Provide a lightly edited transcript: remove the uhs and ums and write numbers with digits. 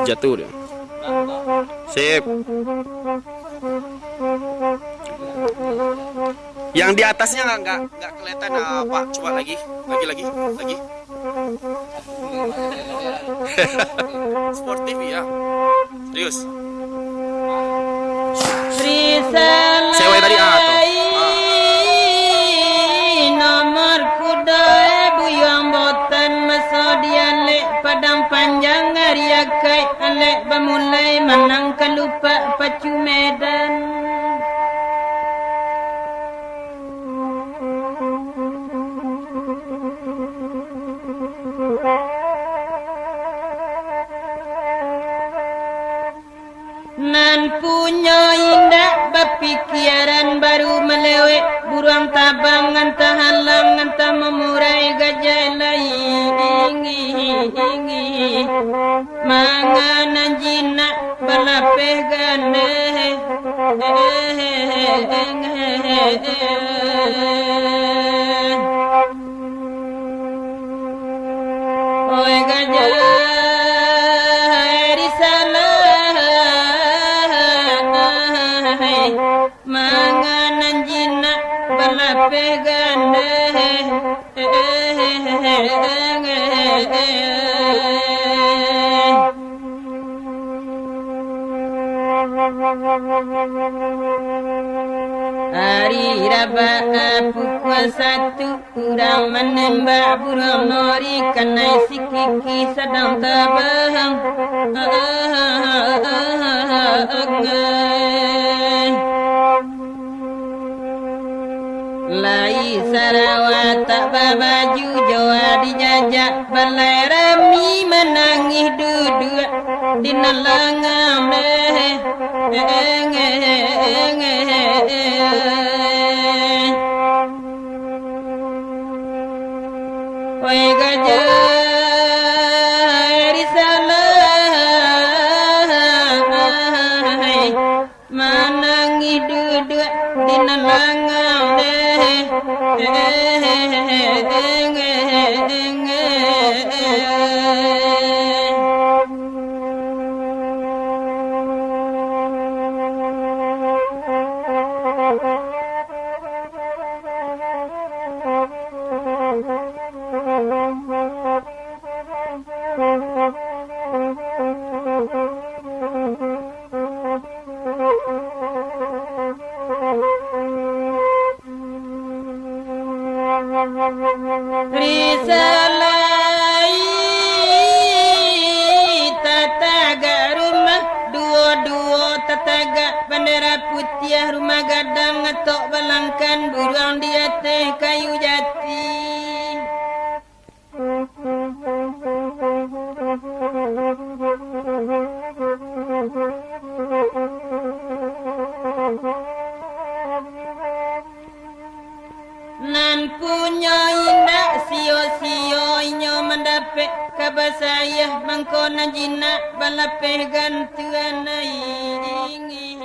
Jatuh dia. Sip. Yang di atasnya nggak kelihatan apa? Coba lagi. Sportif ya. Serius. Sewa tadi atau? Nomor kuda buyang botan masodian lek padang panjang Arya kai alek bamulai manang kalupa pacu medan. Nan punya indah berpikiran baru melewet burung tabang nganta halang nganta memurai gajah laingi manganan jinak balapeh gane oi gajah manganan jinak balapeh gande hari raba pukul 1 kurang menembak burung nori kanai sikiki sedang terbang Lai Sarawak tak berbaju Jawa dijajak balai rami menangis duduk di nelangam Oi gajah risalah menangis duduk di nelangam Risalai tataga rumah dua-dua tataga bendera putih rumah gadang ngetok balangkan burung di atas kayu jati nan punya indah sio-sio inyo mendapat kabar saya bangkona jinak balapeh gantuan ingi